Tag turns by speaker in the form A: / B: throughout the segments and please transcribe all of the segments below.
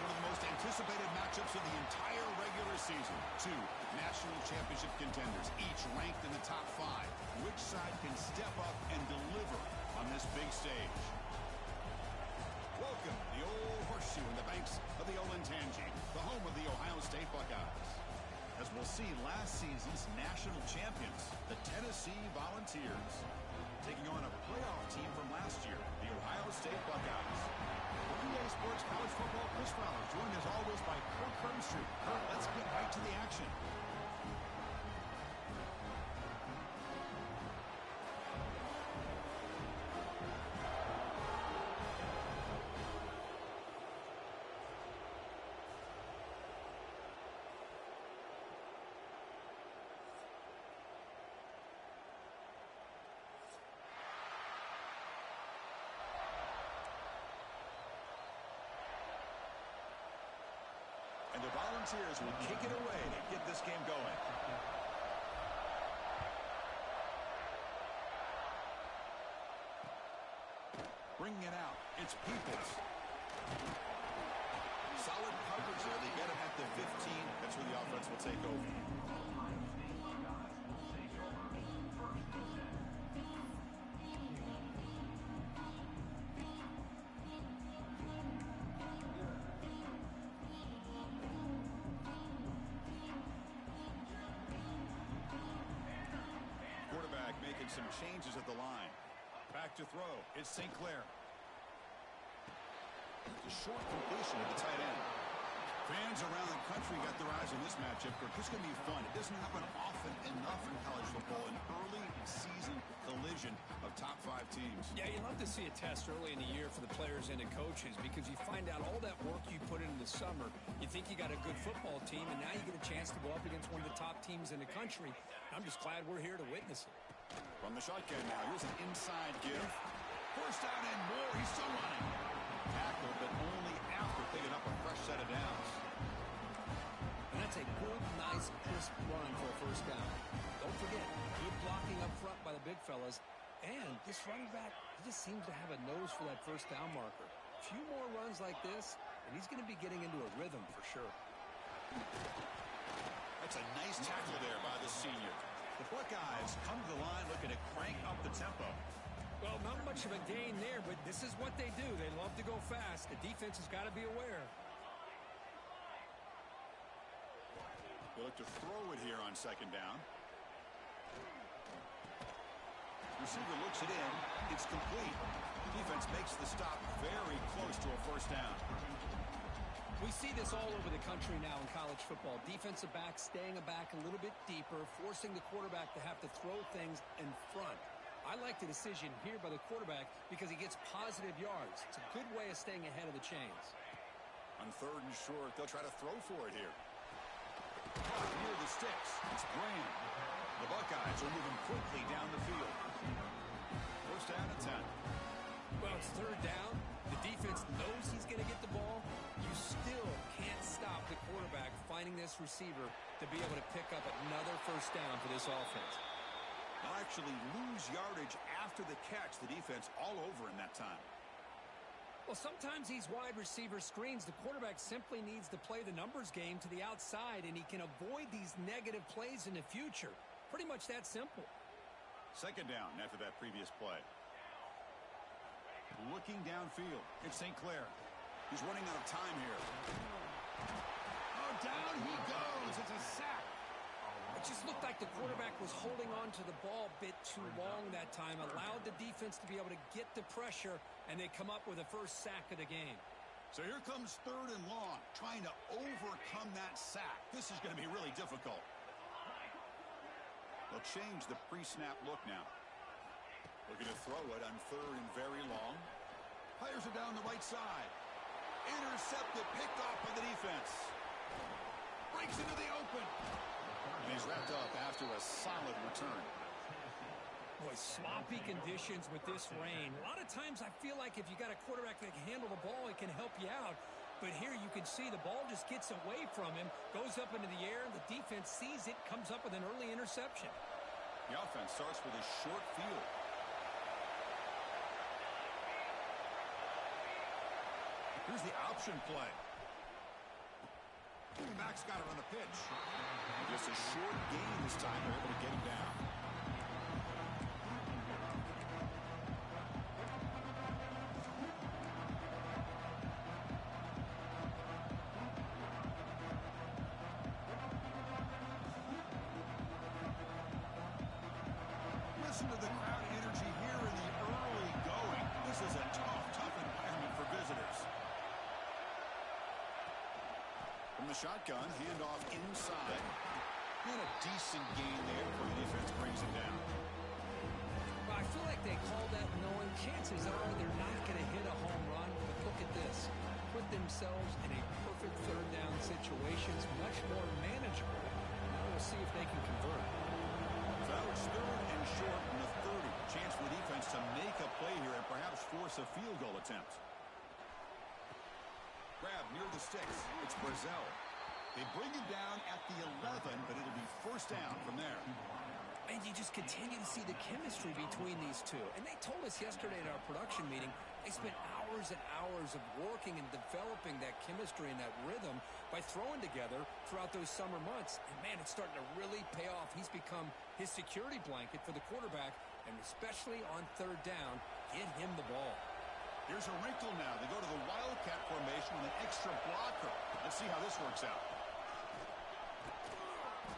A: one of the most anticipated matchups of the entire regular season. Two national championship contenders, each ranked in the top 5. Which side can step up and deliver on this big stage? Welcome to the Old Horseshoe in the banks of the Olentangy, the home of the Ohio State Buckeyes. As we'll see, last season's national champions, the Tennessee Volunteers, taking on a playoff team from last year, the Ohio State Buckeyes. For EA Sports College Football, Chris Fowler, joined as always by Kirk Herbstreit. Kirk, let's get right to the action. And the Volunteers will kick it away to get this game going. Bringing it out, it's Peoples. Solid coverage there. They get him at the 15. That's where the offense will take over. Making some changes at the line. Back to throw. It's St. Clair. A short completion to the tight end. Fans around the country got their eyes on this matchup. This is going to be fun. It doesn't happen often enough in college football. An early season collision of top 5 teams.
B: Yeah, you love to see a test early in the year for the players and the coaches because you find out all that work you put in the summer. You think you got a good football team, and now you get a chance to go up against one of the top teams in the country. I'm just glad we're here to witness it.
A: From the shotgun now, here's an inside give. First down and more. He's still running. Tackle, but only after picking up a fresh set of downs.
B: And that's a good, nice, crisp run for a first down. Don't forget, good blocking up front by the big fellas. And this running back, he just seems to have a nose for that first down marker. A few more runs like this, and he's going to be getting into a rhythm for sure.
A: That's a nice tackle there by the senior. The Buckeyes come to the line looking to crank up the tempo.
B: Well, not much of a gain there, but this is what they do. They love to go fast. The defense has got to be aware.
A: They look to throw it here on second down. Receiver looks it in. It's complete. Defense makes the stop very close to a first down.
B: We see this all over the country now in college football. Defensive backs staying back a little bit deeper, forcing the quarterback to have to throw things in front. I like the decision here by the quarterback because he gets positive yards. It's a good way of staying ahead of the chains.
A: On third and short, they'll try to throw for it here. Near the sticks, it's Graham. The Buckeyes are moving quickly down the field. First down and 10.
B: Well, it's third down. The defense knows he's going to get the ball. You still can't stop the quarterback finding this receiver to be able to pick up another first down for this offense.
A: They'll actually lose yardage after the catch. The defense all over in that time.
B: Well, sometimes these wide receiver screens, the quarterback simply needs to play the numbers game to the outside, and he can avoid these negative plays in the future. Pretty much that simple.
A: Second down after that previous play. Looking downfield, it's St. Clair. He's running out of time here. Oh, down he goes. It's a sack.
B: It just looked like the quarterback was holding on to the ball a bit too long that time, allowed the defense to be able to get the pressure, and they come up with the first sack of the game.
A: So here comes third and long, trying to overcome that sack. This is going to be really difficult. They'll change the pre-snap look now. Looking to throw it on third and very long. Fires it down the right side. Intercepted, picked off by the defense. Breaks into the open. And he's wrapped up after a solid return.
B: Boy, sloppy conditions with this rain. A lot of times I feel like if you got a quarterback that can handle the ball, it can help you out. But here you can see the ball just gets away from him, goes up into the air, and the defense sees it, comes up with an early interception.
A: The offense starts with a short field. Here's the option play. Moving back's got it on the pitch. Just a short gain this time. They're able to get him down. Listen to the crowd energy here in the early going. This is a tough environment for visitors. From the shotgun, handoff inside. And a decent gain there before the defense brings him down.
B: Well, I feel like they called that knowing chances are they're not going to hit a home run. But look at this. Put themselves in a perfect third down situation. It's much more manageable. Now we'll see if they can convert.
A: So it's third and short in the 30. Chance for the defense to make a play here and perhaps force a field goal attempt. Grab near the sticks. It's Brazzell. They bring him down at the 11, but it'll be first down from there.
B: And you just continue to see the chemistry between these two. And they told us yesterday at our production meeting, they spent hours and hours of working and developing that chemistry and that rhythm by throwing together throughout those summer months. And, man, it's starting to really pay off. He's become his security blanket for the quarterback, and especially on third down, get him the ball.
A: Here's a wrinkle now. They go to the Wildcat formation with an extra blocker. Let's see how this works out.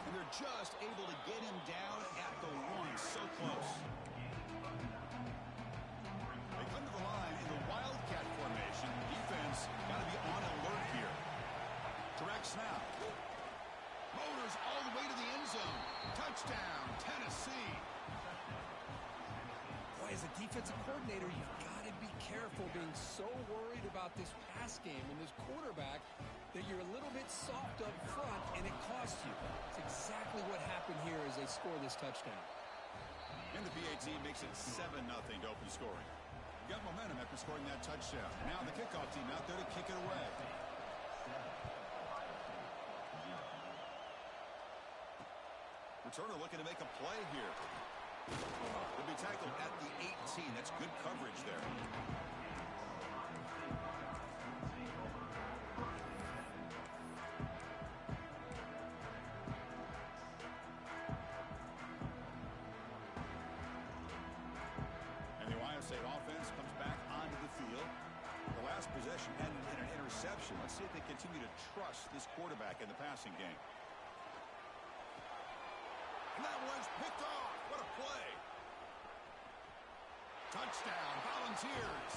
A: And they're just able to get him down at the 1. So close. They come to the line in the Wildcat formation. Defense got to be on alert here. Direct snap. Motors all the way to the end zone. Touchdown, Tennessee.
B: Boy, as a defensive coordinator, you've got to be careful being so worried about this pass game and this quarterback that you're a little bit soft up front and it costs you. It's exactly what happened here as they score this touchdown.
A: And the PAT makes it 7-0 to open scoring. Got momentum after scoring that touchdown. Now the kickoff team out there to kick it away. Returner looking to make a play here. Will be tackled at the 18. That's good coverage there. And the Ohio State offense comes back onto the field. The last possession ended in an interception. Let's see if they continue to trust this quarterback in the passing game. And that one's picked off. What a play. Touchdown, Volunteers.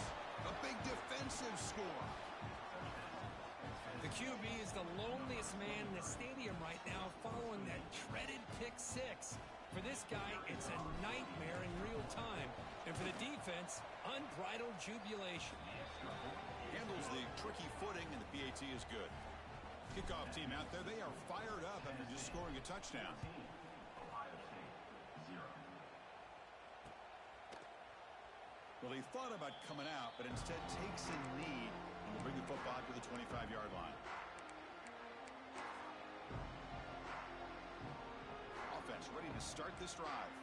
A: A big defensive score.
B: The QB is the loneliest man in the stadium right now following that dreaded pick six. For this guy, it's a nightmare in real time. And for the defense, unbridled jubilation.
A: Handles the tricky footing, and the PAT is good. Kickoff team out there, they are fired up after just scoring a touchdown. Well, he thought about coming out, but instead takes a knee and will bring the football to the 25-yard line. Offense ready to start this drive.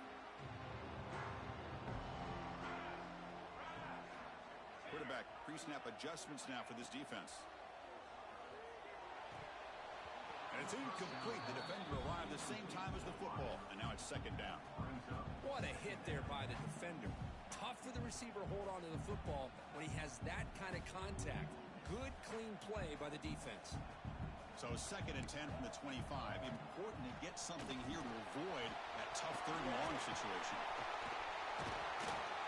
A: Quarterback pre-snap adjustments now for this defense. And it's incomplete. The defender arrived the same time as the football, and now it's second down.
B: What a hit there by the defender. Tough for the receiver to hold on to the football when he has that kind of contact. Good, clean play by the defense.
A: So second and 10 from the 25. Important to get something here to avoid that tough third and long situation.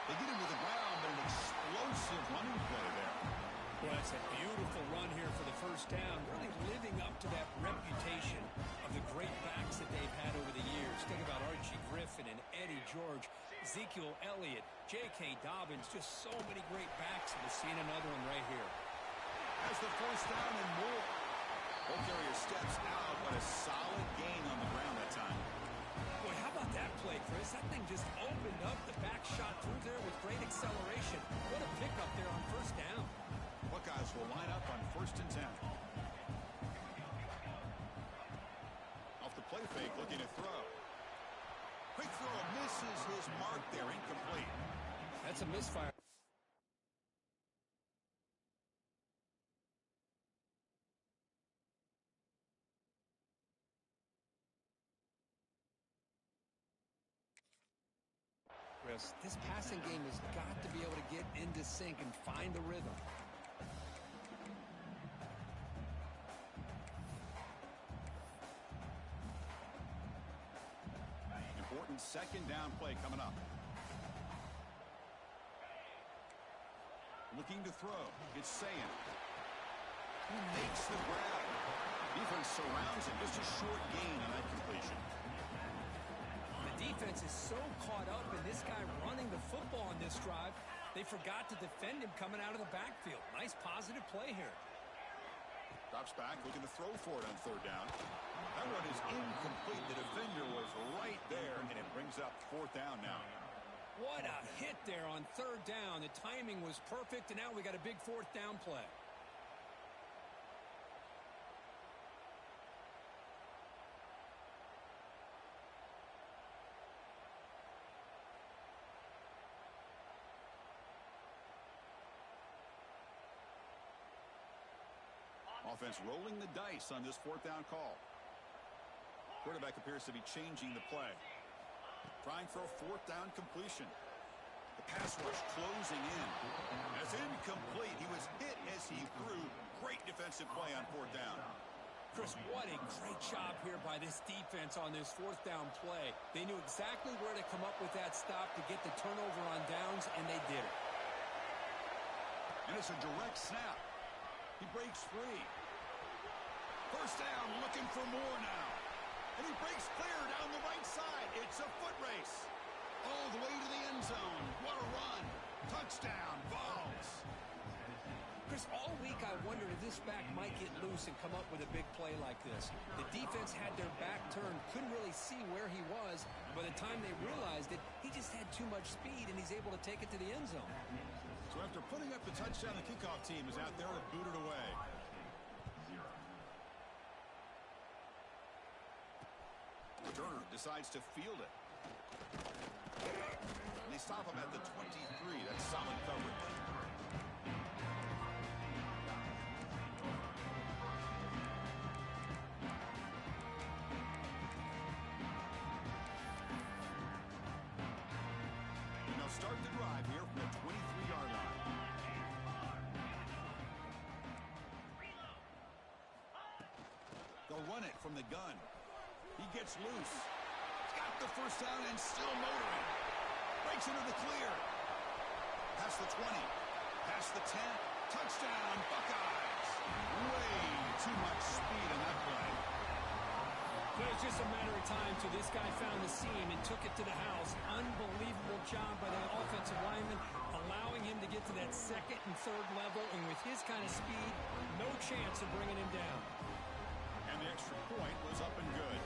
A: They get him to the ground, but an explosive running play there.
B: Well, it's a beautiful run here for the first down, really living up to that reputation of the great backs that they've had over the years. Think about Archie Griffin and Eddie George, Ezekiel Elliott, J.K. Dobbins, just so many great backs, and we're seeing another one right here.
A: That's the first down and more. Ball carrier steps out, but a solid gain on the ground that time.
B: Boy, how about that play, Chris? That thing just opened up. The back shot through there with great acceleration. What a pickup there on first down.
A: Buckeyes will line up on first and 10. Off the play fake, looking to throw. Quick throw misses his mark there, incomplete.
B: That's a misfire. Chris. This passing game has got to be able to get into sync and find a rhythm.
A: Important second down play coming up. Looking to throw. It's Sayan. He makes the grab. Defense surrounds him. Just a short gain on that completion.
B: The defense is so caught up in this guy running the football on this drive, they forgot to defend him coming out of the backfield. Nice positive play here.
A: Drops back, looking to throw for it on third down. That one is incomplete. The defender was right there, and it brings up fourth down now.
B: What a hit there on third down. The timing was perfect, and now we got a big fourth down play.
A: Offense rolling the dice on this fourth down call. Quarterback appears to be changing the play. Trying for a fourth down completion. The pass rush closing in. That's incomplete. He was hit as he threw. Great defensive play on fourth down.
B: Chris, what a great job here by this defense on this fourth down play. They knew exactly where to come up with that stop to get the turnover on downs, and they did it.
A: And it's a direct snap. He breaks free. First down, looking for more now. And he breaks clear down the right side. It's a foot race. All the way to the end zone. What a run. Touchdown, Vols.
B: Chris, all week I wondered if this back might get loose and come up with a big play like this. The defense had their back turned, couldn't really see where he was. By the time they realized it, he just had too much speed, and he's able to take it to the end zone.
A: So after putting up the touchdown, the kickoff team is out there to boot it away. Turner decides to field it. And they stop him at the 23. That's solid coverage. And they'll start the drive here from the 23-yard line. They'll run it from the gun. He gets loose. Got the first down and still motoring. Breaks into the clear. Past the 20. Past the 10. Touchdown, Buckeyes. Way too much speed in that play.
B: It was just a matter of time till this guy found the seam and took it to the house. Unbelievable job by that offensive lineman, allowing him to get to that second and third level. And with his kind of speed, no chance of bringing him down.
A: And the extra point was up and good.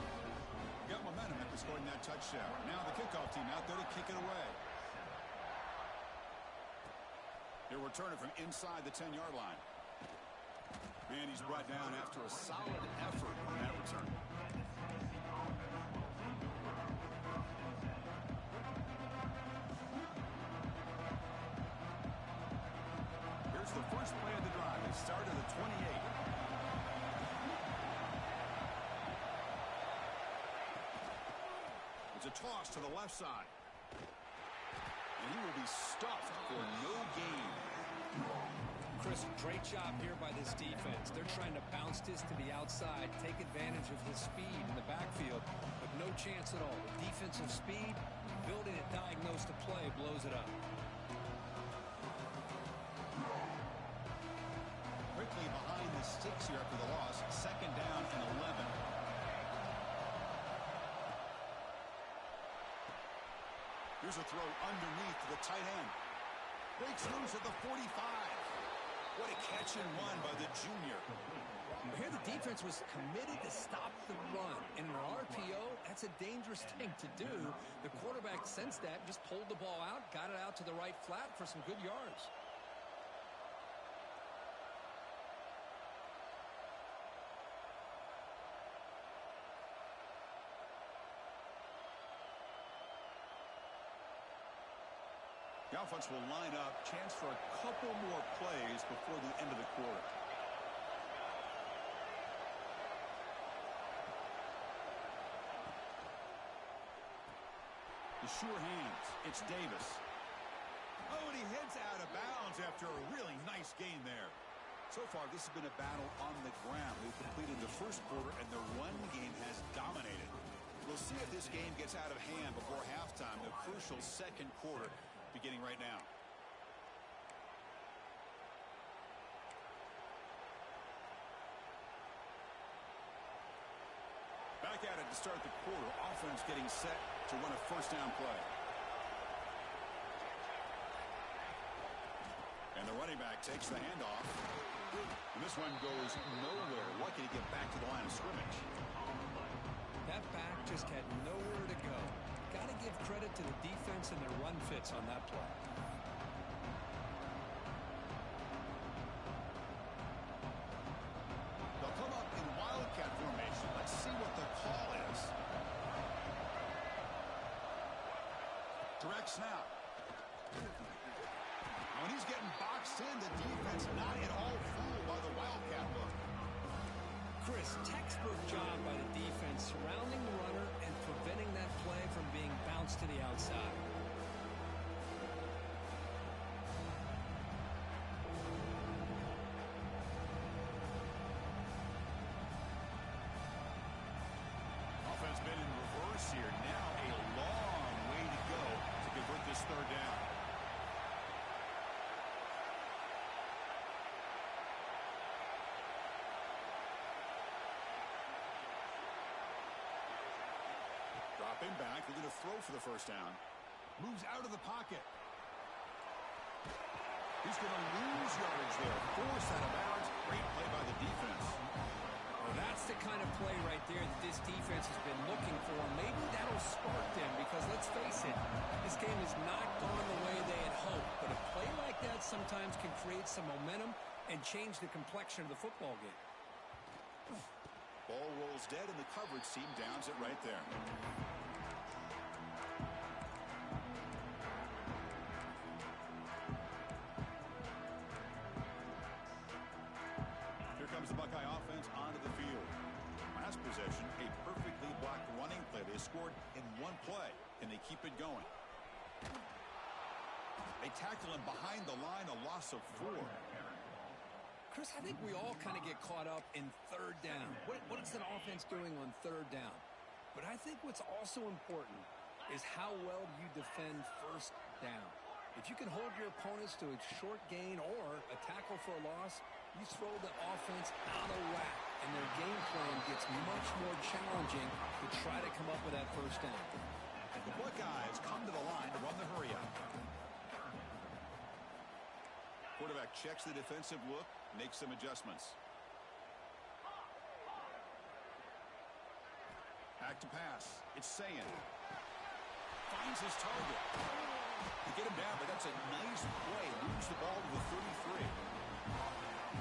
A: Got momentum after scoring that touchdown. Now the kickoff team out there to kick it away. They'll return it from inside the 10-yard line. And he's brought down after a solid effort on that return. Here's the first play of the drive. They start at the 28. A toss to the left side. And he will be stuffed for no gain.
B: Chris, great job here by this defense. They're trying to bounce this to the outside, take advantage of his speed in the backfield, but no chance at all. The defensive speed, building it, diagnosed the play, blows it up.
A: Quickly behind the sticks here after the loss. Second down and 11. Here's a throw underneath to the tight end. Breaks loose at the 45. What a catch and run by the junior.
B: Here the defense was committed to stop the run. In an RPO, that's a dangerous thing to do. The quarterback sensed that, just pulled the ball out, got it out to the right flat for some good yards.
A: The offense will line up. Chance for a couple more plays before the end of the quarter. The sure hands. It's Davis. Oh, and he heads out of bounds after a really nice gain there. So far, this has been a battle on the ground. We've completed the first quarter, and the run game has dominated. We'll see if this game gets out of hand before halftime, the crucial second quarter beginning right now. Back at it to start the quarter. Offense getting set to run a first down play. And the running back takes the handoff. And this one goes nowhere. Lucky to get back to the line of scrimmage.
B: That back just had nowhere to go. Got to give credit to the defense and their run fits on that play.
A: They'll come up in wildcat formation. Let's see what the call is. Direct snap. When he's getting boxed in, the defense not at all fooled by the wildcat look.
B: Chris, textbook job by the defense surrounding the runner and preventing that play from being bounced to the outside.
A: Offense been in reverse here. Now a long way to go to convert this third down. Dropping back, they're going to throw for the first down. Moves out of the pocket. He's going to lose yardage there. Forced out of bounds. Great play by the defense.
B: Well, that's the kind of play right there that this defense has been looking for. Maybe that'll spark them because, let's face it, this game has not gone the way they had hoped. But a play like that sometimes can create some momentum and change the complexion of the football game.
A: Ball rolls dead, and the coverage team downs it right there. Here comes the Buckeye offense onto the field. Last possession, a perfectly blocked running play. They scored in one play. Can they keep it going? They tackle him behind the line, a loss of 4.
B: Chris, I think we all kind of get caught up in third down. What is an offense doing on third down? But I think what's also important is how well you defend first down. If you can hold your opponents to a short gain or a tackle for a loss, you throw the offense out of whack, and their game plan gets much more challenging to try to come up with that first down.
A: The Buckeyes come to the line to run the hurry-up. Quarterback checks the defensive look, makes some adjustments. Back to pass. It's Sayin. Finds his target. To get him down, but that's a nice play. Moves the ball to the 33.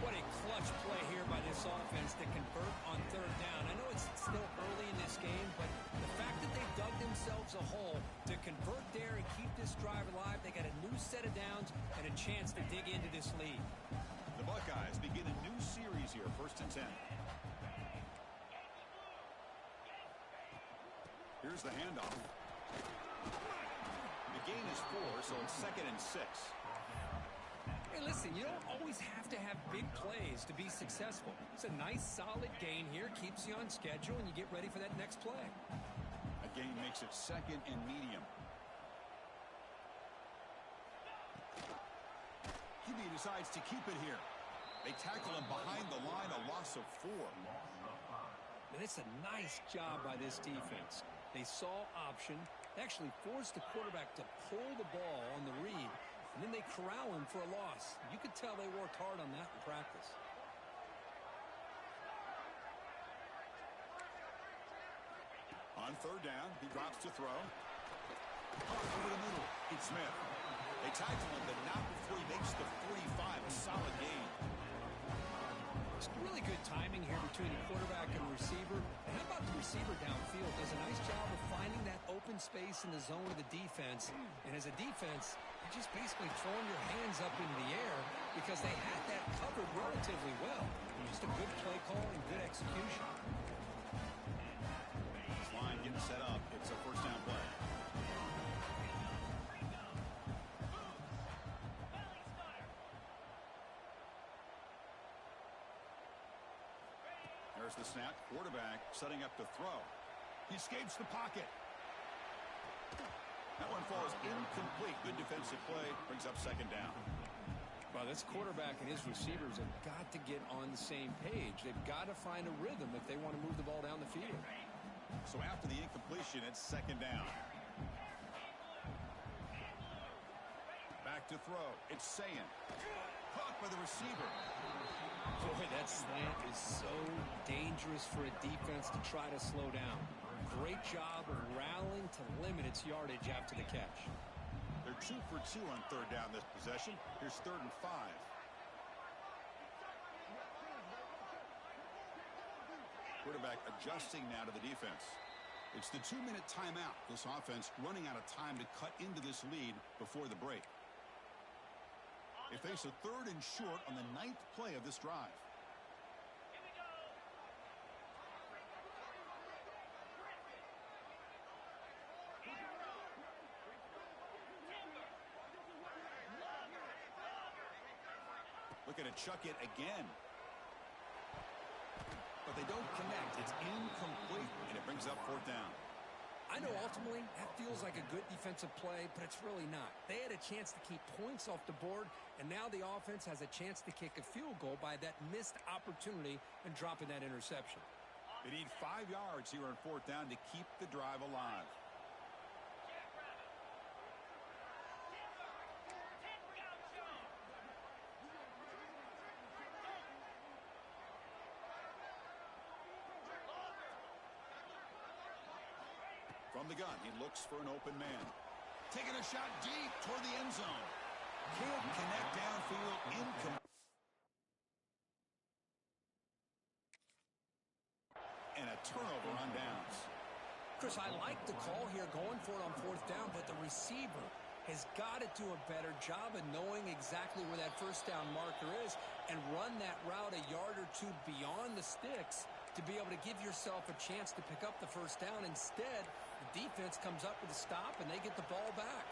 B: What a clutch play here by this offense to convert on third down. I know it's still early in this game, but the fact that they dug themselves a hole to convert there and keep this drive alive, they got a new set of downs and a chance to dig into this lead.
A: The Buckeyes begin a new series here, 1st and 10. Here's the handoff. The gain is 4, so it's 2nd and 6.
B: Hey, listen, you don't always have to have big plays to be successful. It's a nice, solid gain here, keeps you on schedule, and you get ready for that next play.
A: A gain makes it 2nd and medium. QB decides to keep it here. They tackle him behind the line, a loss of 4.
B: And it's a nice job by this defense. They saw option. They actually forced the quarterback to pull the ball on the read, and then they corral him for a loss. You could tell they worked hard on that in practice.
A: On third down, he drops to throw. Over the middle, it's Smith. They tackle him, but not before he makes the 45. A solid gain.
B: It's really good timing here between the quarterback and the receiver. And how about the receiver downfield? Does a nice job of finding that open space in the zone of the defense. And as a defense, you're just basically throwing your hands up into the air because they had that covered relatively well. Just a good play call and good execution.
A: This line getting set up. It's a first down play. Here's the snap. Quarterback setting up to throw. He escapes the pocket. That one falls incomplete. Good defensive play. Brings up second down.
B: Well, this quarterback and his receivers have got to get on the same page. They've got to find a rhythm if they want to move the ball down the field.
A: So after the incompletion, it's second down. Back to throw. It's Sayan. Caught by the receiver.
B: Boy, that slant is so dangerous for a defense to try to slow down. Great job of rallying to limit its yardage after the catch.
A: They're 2 for 2 on third down this possession. Here's 3rd and 5. Quarterback adjusting now to the defense. It's the 2-minute timeout. This offense running out of time to cut into this lead before the break. They face a 3rd and short on the 9th play of this drive. Looking to chuck it again. But they don't connect. It's incomplete, and it brings up 4th down.
B: I know ultimately that feels like a good defensive play, but it's really not. They had a chance to keep points off the board, and now the offense has a chance to kick a field goal by that missed opportunity and dropping that interception.
A: They need 5 yards here on 4th down to keep the drive alive. From the gun, he looks for an open man. Taking a shot deep toward the end zone. Can't connect downfield. And a turnover on downs.
B: Chris, I like the call here going for it on 4th down, but the receiver has got to do a better job of knowing exactly where that 1st down marker is and run that route a yard or 2 beyond the sticks to be able to give yourself a chance to pick up the 1st down. Instead, the defense comes up with a stop, and they get the ball back.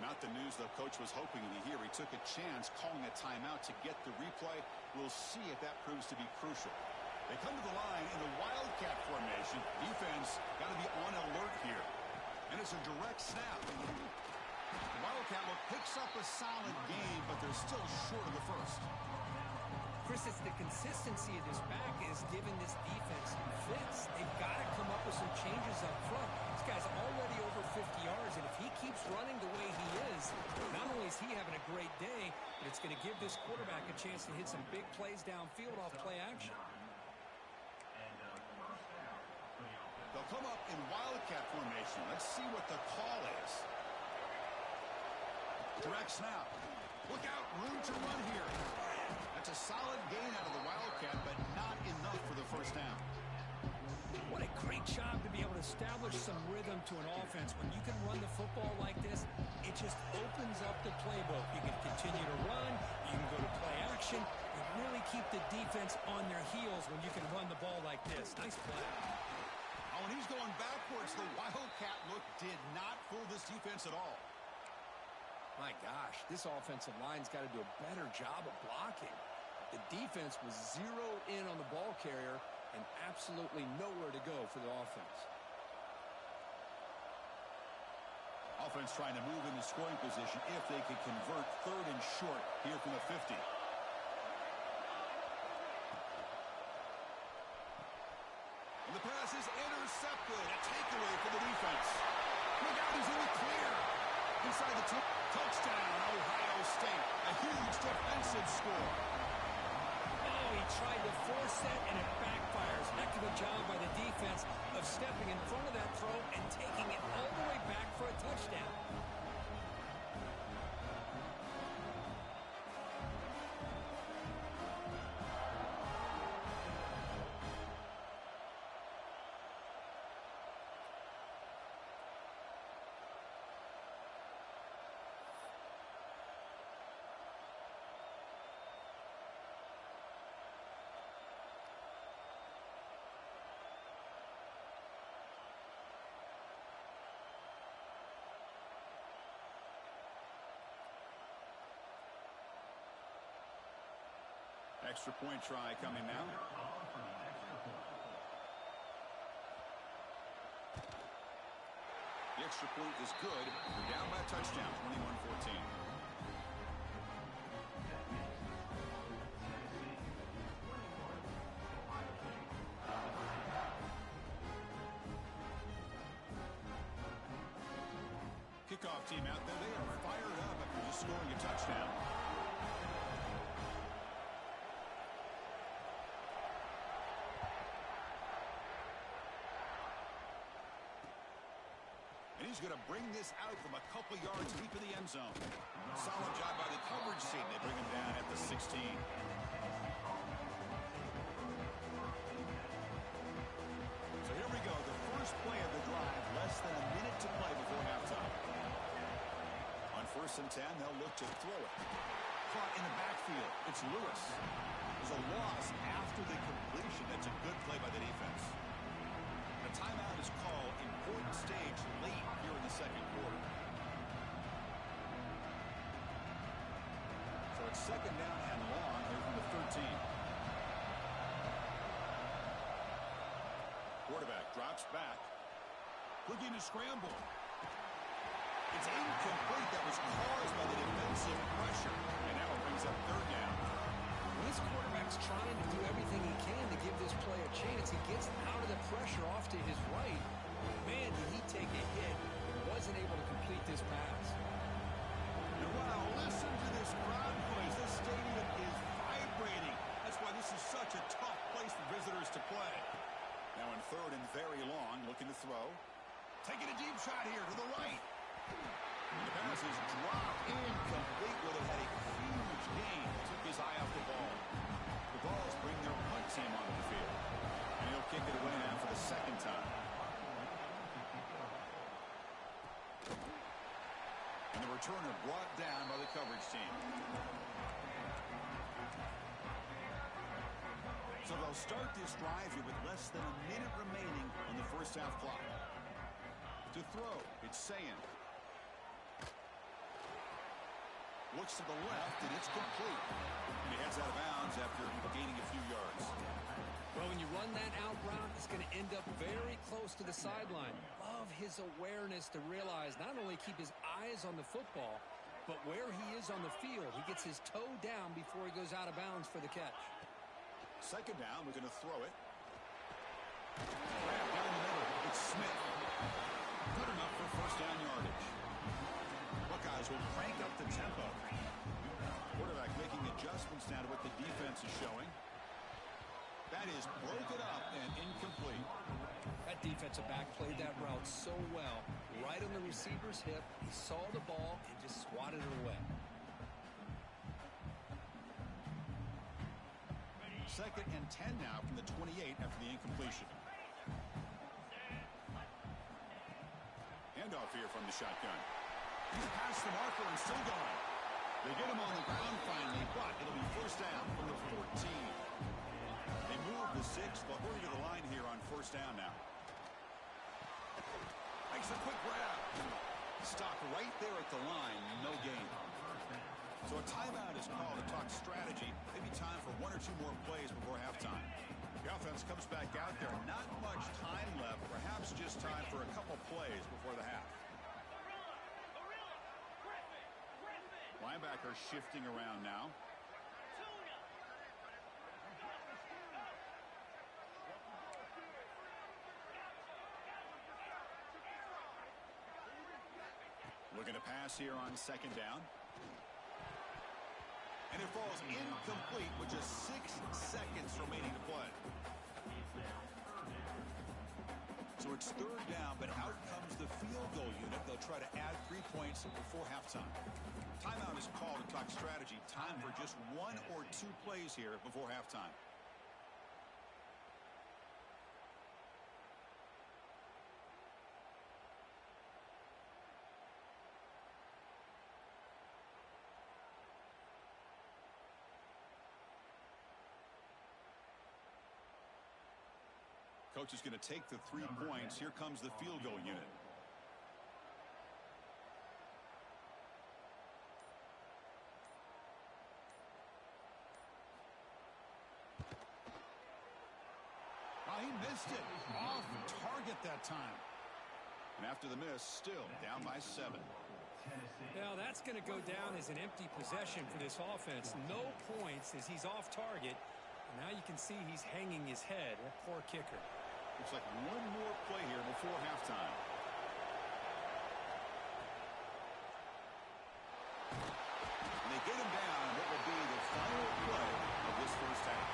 A: Not the news the coach was hoping to hear. He took a chance calling a timeout to get the replay. We'll see if that proves to be crucial. They come to the line in the Wildcat formation. Defense got to be on alert here. And it's a direct snap. The Wildcat look picks up a solid game, but they're still short of the 1st.
B: Chris, it's the consistency of this back is giving this defense fits. They've got to come up with some changes up front. This guy's already over 50 yards, and if he keeps running the way he is, not only is he having a great day, but it's going to give this quarterback a chance to hit some big plays downfield off play action.
A: They'll come up in Wildcat formation. Let's see what the call is. Direct snap. Look out, room to run here. That's a solid gain out of the Wildcat, but not enough for the 1st down.
B: What a great job to be able to establish some rhythm to an offense. When you can run the football like this, it just opens up the playbook. You can continue to run. You can go to play action. You really keep the defense on their heels when you can run the ball like this. Nice play.
A: Oh, and he's going backwards. The Wildcat look did not fool this defense at all.
B: My gosh, this offensive line's got to do a better job of blocking. The defense was zeroed in on the ball carrier and absolutely nowhere to go for the offense.
A: Offense trying to move in the scoring position if they could convert 3rd and short here from the 50. And the pass is intercepted. A takeaway for the defense. Look out, he's in the clear. Inside the touchdown, Ohio State. A huge defensive score.
B: Oh, he tried to force that, and it backfires. Heck of a job by the defense of stepping in front of that throw and taking it all the way back for a touchdown.
A: Extra point try coming now. The extra point is good. They're down by a touchdown, 21-14. Kickoff team out there. They are fired up after just scoring a touchdown. And he's going to bring this out from a couple yards deep in the end zone. Solid job by the coverage team. They bring him down at the 16. So here we go. The first play of the drive. Less than a minute to play before halftime. On 1st and 10, they'll look to throw it. Caught in the backfield. It's Lewis. There's a loss after the completion. That's a good play by the defense. A timeout is called. Important stage late here in the second quarter. So it's 2nd down and long here from the 13. Quarterback drops back. Looking to scramble. It's incomplete. That was caused by the defensive pressure. And now it brings up 3rd down.
B: This quarterback's trying to do everything he can to give this play a chance. He gets out of the pressure off to his right. Man, did he take a hit. Wasn't able to complete this pass.
A: And wow, listen to this crowd noise. This stadium is vibrating. That's why this is such a tough place for visitors to play. Now in 3rd and very long, looking to throw. Taking a deep shot here to the right. And the pass is dropped incomplete. Would have had a huge gain. Took his eye off the ball. The Vols bring their punt team onto the field. And he'll kick it away now for the 2nd time. And the returner brought down by the coverage team. So they'll start this drive here with less than a minute remaining on the first half clock. To throw, it's Sayin. Looks to the left, and it's complete. And he heads out of bounds after gaining a few yards.
B: Well, when you run that out route, it's going to end up very close to the sideline. Love his awareness to realize not only keep his eyes on the football, but where he is on the field. He gets his toe down before he goes out of bounds for the catch.
A: 2nd down, we're going to throw it. Grab down the middle. It's Smith. Good enough for 1st down yardage. Buckeyes will crank up the tempo. Quarterback making adjustments now to what the defense is showing. That is broken up and incomplete.
B: That defensive back played that route so well. Right on the receiver's hip. He saw the ball and just swatted it away.
A: 2nd and 10 now from the 28 after the incompletion. Handoff here from the shotgun. He's past the marker and still going. They get him on the ground finally, but it'll be 1st down from the 14. They move the 6. They'll hurry to the line here on 1st down now. Makes a quick grab. Stopped right there at the line. No gain. So a timeout is called to talk strategy. Maybe time for 1 or 2 more plays before halftime. The offense comes back out there. Not much time left. Perhaps just time for a couple plays before the half. Linebacker shifting around now. Looking to pass here on 2nd down. And it falls incomplete with just 6 seconds remaining to play. So it's 3rd down, but out comes the field goal unit. They'll try to add 3 points before halftime. Timeout is called to talk strategy. Time for just 1 or 2 plays here before halftime. Coach is going to take the 3 points. Here comes the field goal unit. Oh, he missed it. Off target that time. And after the miss, still down by 7.
B: Now that's going to go down as an empty possession for this offense. No points as he's off target. And now you can see he's hanging his head. That poor kicker.
A: Looks like one more play here before halftime. And they get him down in what will be the final play of this first half.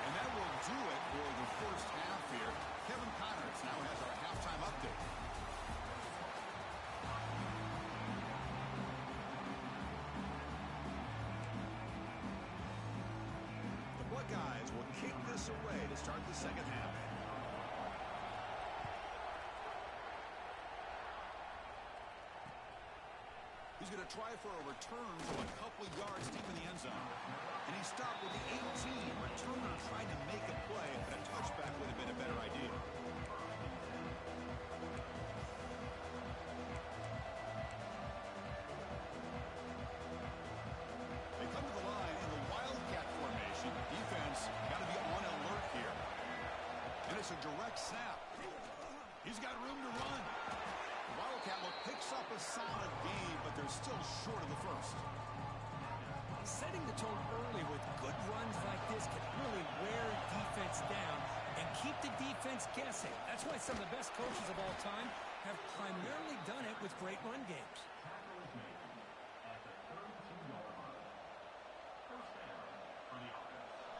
A: And that will do it for the first half here. Kevin Connors now has our halftime update. The Buckeyes will kick this away to start the second half. He's going to try for a return from a couple of yards deep in the end zone. And he stopped with the 18. Returner trying to make a play, but a touchback would have been a better idea. They come to the line in the Wildcat formation. Defense got to be on alert here. And it's a direct snap. He's got room to run. Wildcat picks up a solid gain, but they're still short of the first.
B: Setting the tone early with good runs like this can really wear defense down and keep the defense guessing. That's why some of the best coaches of all time have primarily done it with great run games.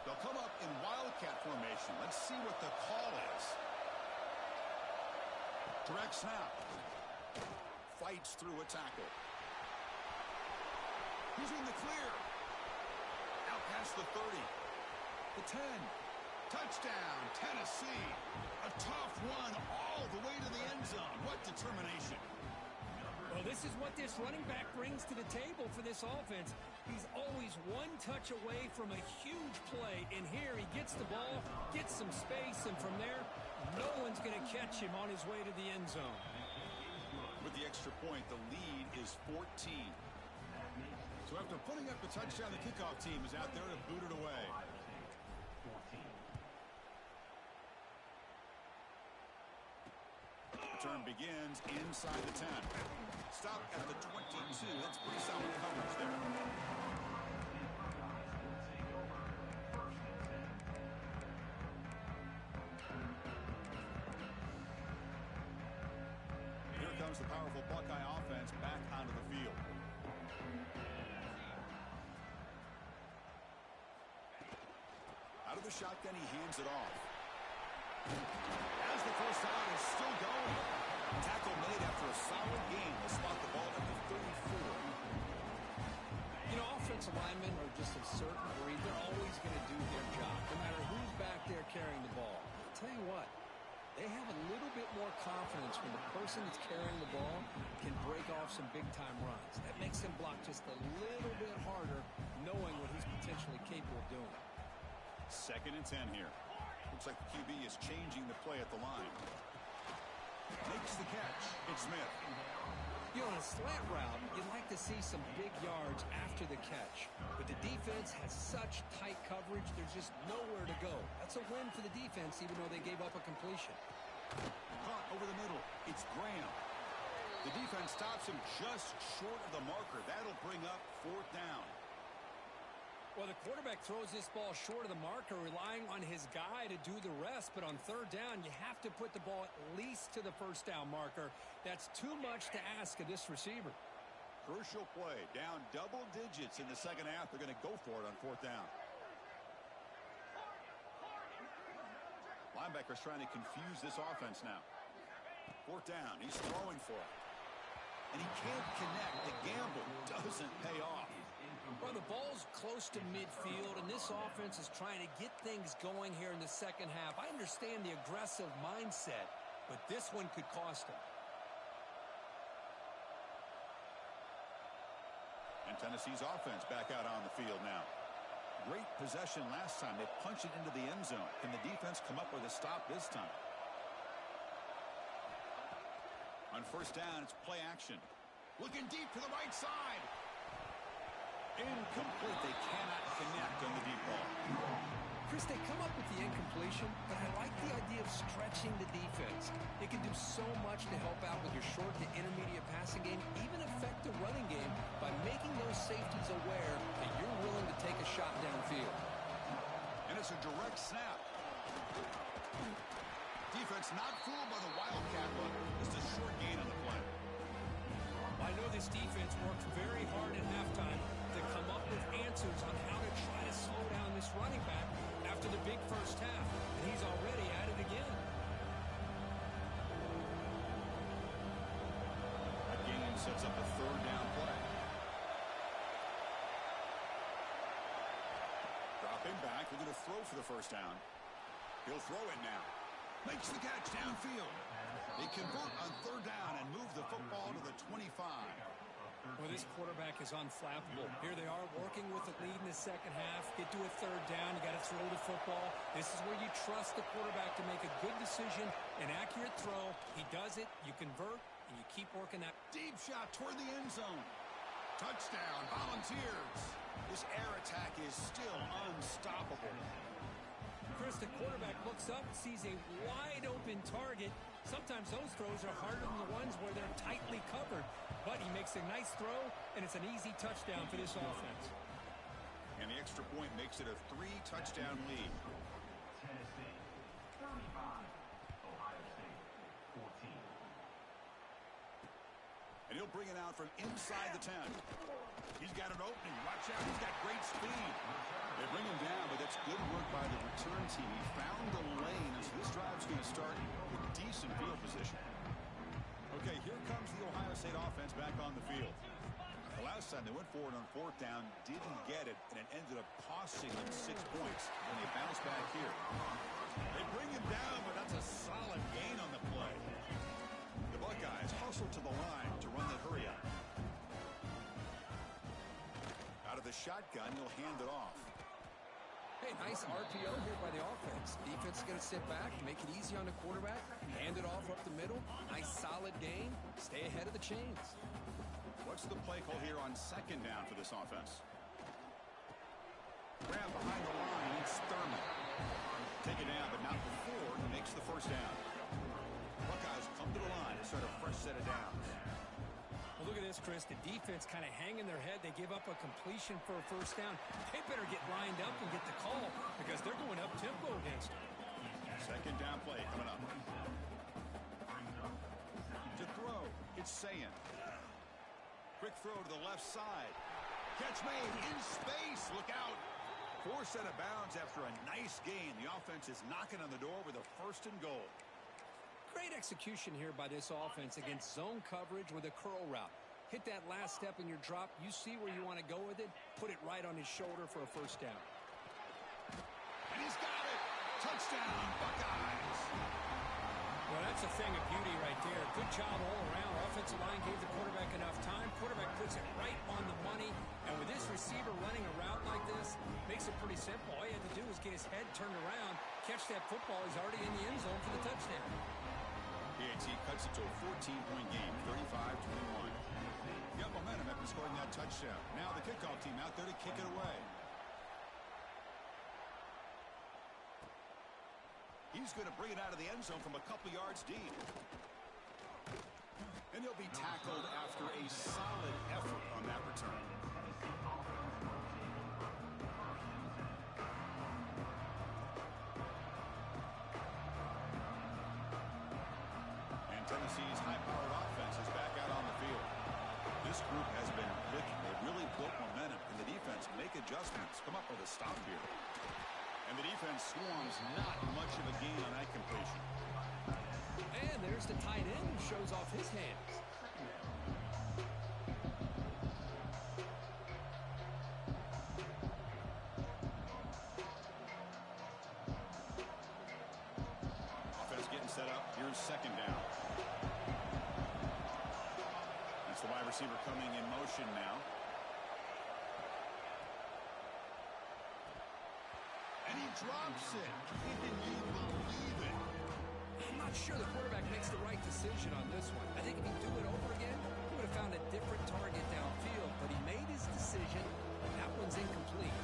A: They'll come up in Wildcat formation. Let's see what the call is. Direct snap. Fights through a tackle. He's in the clear. Out past the 30. The 10. Touchdown, Tennessee. A tough run all the way to the end zone. What determination.
B: Well, this is what this running back brings to the table for this offense. He's always one touch away from a huge play. And here he gets the ball, gets some space, and from there, no one's going to catch him on his way to the end zone.
A: With the extra point, the lead is 14. So after putting up the touchdown, the kickoff team is out there to boot it away. Return begins inside the 10. Stop at the 22. That's pretty solid coverage there. Here comes the powerful Buckeye offense back onto the field. Out of the shotgun, he hands it off. As the first down is still going. Tackle made after a solid gain. They'll spot the ball at the 34.
B: You know, offensive linemen are just a certain breed. They're always going to do their job, no matter who's back there carrying the ball. I'll tell you what, they have a little bit more confidence when the person that's carrying the ball can break off some big-time runs. That makes him block just a little bit harder, knowing what he's potentially capable of doing.
A: 2nd and 10 here. Looks like the QB is changing the play at the line. Makes the catch. It's Smith.
B: You know, on a slant route, you'd like to see some big yards after the catch. But the defense has such tight coverage, there's just nowhere to go. That's a win for the defense, even though they gave up a completion.
A: Caught over the middle. It's Graham. The defense stops him just short of the marker. That'll bring up 4th down.
B: Well, the quarterback throws this ball short of the marker, relying on his guy to do the rest. But on 3rd down, you have to put the ball at least to the 1st down marker. That's too much to ask of this receiver.
A: Crucial play. Down double digits in the second half. They're going to go for it on 4th down. Linebackers trying to confuse this offense now. 4th down. He's throwing for it. And he can't connect. The gamble doesn't pay off.
B: Well, the ball's close to midfield, and this offense is trying to get things going here in the second half. I understand the aggressive mindset, but this one could cost them.
A: And Tennessee's offense back out on the field now. Great possession last time. They punch it into the end zone. Can the defense come up with a stop this time? On 1st down, it's play action. Looking deep to the right side. Incomplete. They cannot connect on the deep ball.
B: Chris, they come up with the incompletion, but I like the idea of stretching the defense. It can do so much to help out with your short to intermediate passing game, even affect the running game by making those safeties aware that you're willing to take a shot downfield.
A: And it's a direct snap. Defense not fooled by the Wildcat look. Just a short gain on the play.
B: I know this defense worked very hard at halftime to come up with answers on how to try to slow down this running back after the big first half, and he's already at it again.
A: That gain sets up a third down play. Dropping back, we're going to throw for the first down. He'll throw it now. Makes the catch downfield. They convert on third down and move the football to the 25.
B: Well, this quarterback is unflappable. Here they are working with the lead in the second half. Get to a third down. You got to throw the football. This is where you trust the quarterback to make a good decision, an accurate throw. He does it. You convert, and you keep working that.
A: Deep shot toward the end zone. Touchdown, Volunteers. This air attack is still unstoppable.
B: Chris, the quarterback looks up, sees a wide-open target. Sometimes those throws are harder than the ones where they're tightly covered. But he makes a nice throw, and it's an easy touchdown for this offense.
A: And the extra point makes it a 3-touchdown lead.
C: Tennessee, 35. Ohio State, 14.
A: And he'll bring it out from inside the 10. He's got an opening. Watch out. He's got great speed. They bring him down, but that's good work by the return team. He found the lane, and so this drive's going to start with decent field position. Okay, here comes the Ohio State offense back on the field. The last time they went forward on fourth down, didn't get it, and it ended up costing them 6 points. And they bounce back here. They bring him down, but that's a solid gain on the play. The Buckeyes hustle to the line to run the hurry up. Out of the shotgun, he'll hand it off.
B: Hey, nice RPO here by the offense. Defense is going to sit back, make it easy on the quarterback, hand it off up the middle. Nice solid gain. Stay ahead of the chains.
A: What's the play call here on second down for this offense? Grab behind the line. It's Thurman. Take it down, but not before he makes the first down. Buckeyes come to the line and start a fresh set of downs.
B: Well, look at this, Chris. The defense kind of hanging their head. They give up a completion for a first down. They better get lined up and get the call because they're going up tempo against them.
A: Second down play coming up. To throw, it's Sayin. Quick throw to the left side. Catch made in space. Look out. 4 set of bounds after a nice gain. The offense is knocking on the door with a first and goal.
B: Great execution here by this offense against zone coverage with a curl route. Hit that last step in your drop. You see where you want to go with it. Put it right on his shoulder for a first down.
A: And he's got it. Touchdown, Buckeyes.
B: Well, that's a thing of beauty right there. Good job all around. Offensive line gave the quarterback enough time. Quarterback puts it right on the money. And with this receiver running a route like this, makes it pretty simple. All he had to do was get his head turned around, catch that football. He's already in the end zone for the touchdown.
A: PAT cuts it to a 14-point game, 35-21. Got momentum after scoring that touchdown. Now the kickoff team out there to kick it away. He's going to bring it out of the end zone from a couple yards deep. And he'll be tackled after a solid effort on that return. And Tennessee's high-powered offense is back out on the field. This group has been clicking. They've really built momentum, and the defense make adjustments. Come up with a stop here. And the defense swarms not much of a gain on that completion.
B: And there's the tight end who shows off his hands.
A: Offense getting set up. Here's second down. That's the wide receiver coming in motion now. And he drops it. Can you believe it?
B: I'm not sure the quarterback makes the right decision on this one. I think if he'd do it over again, he would have found a different target downfield, but he made his decision. That one's incomplete.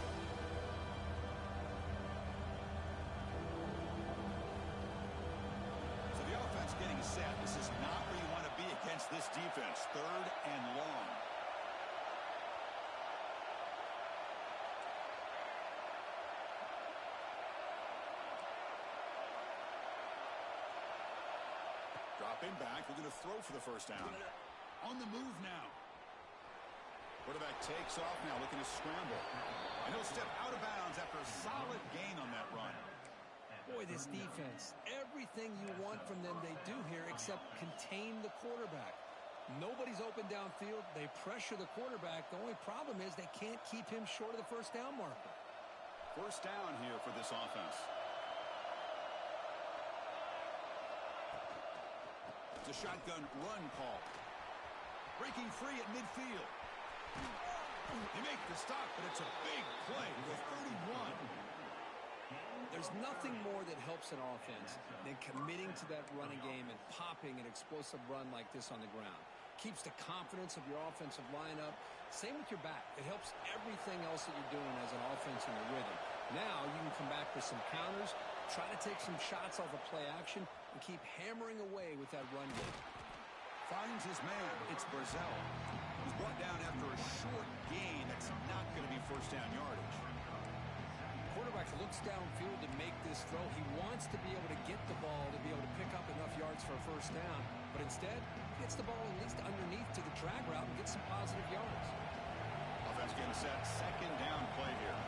A: 3rd and long. Dropping back, looking to throw for the first down. On the move now. Quarterback takes off now, looking to scramble. And he'll step out of bounds after a solid gain on that run.
B: Boy, this defense, everything you want from them they do here except contain the quarterback. Nobody's open downfield. They pressure the quarterback. The only problem is they can't keep him short of the first down marker.
A: First down here for this offense. It's a shotgun run call. Breaking free at midfield. They make the stop, but it's a big play with 31.
B: There's nothing more that helps an offense than committing to that running game and popping an explosive run like this on the ground. Keeps the confidence of your offensive lineup. Same with your back. It helps everything else that you're doing as an offense in the rhythm. Now you can come back with some counters, try to take some shots off of play action, and keep hammering away with that run game.
A: Finds his man. It's Brazzell. He's brought down after a short gain. That's not going to be first down yardage.
B: Quarterback looks downfield to make this throw. He wants to be able to get the ball to be able to pick up enough yards for a first down. But instead, he gets the ball at least underneath to the drag route and gets some positive yards.
A: Offense getting set. Second down play here.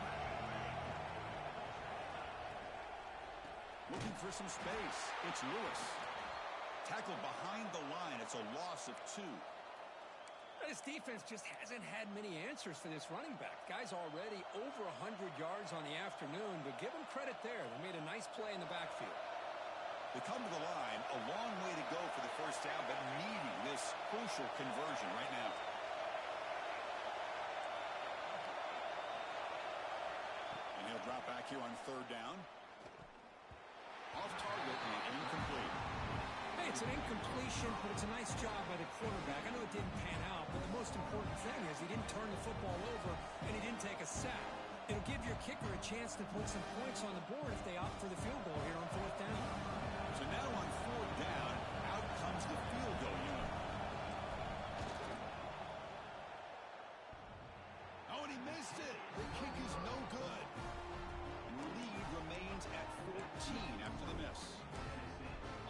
A: Looking for some space. It's Lewis. Tackled behind the line. It's a loss of 2.
B: This defense just hasn't had many answers for this running back. Guy's already over 100 yards on the afternoon, but give him credit there. They made a nice play in the backfield.
A: They come to the line. A long way to go for the first down, but needing this crucial conversion right now. And he'll drop back here on 3rd down. Off target and incomplete.
B: Hey, it's an incompletion, but it's a nice job by the quarterback. I know it didn't pan out, but the most important thing is he didn't turn the football over and he didn't take a sack. It'll give your kicker a chance to put some points on the board if they opt for the field goal here on 4th down.
A: So now on 4th down, out comes the field goal unit. Oh, and he missed it. The kick is no good. And the lead remains at 14 after the miss.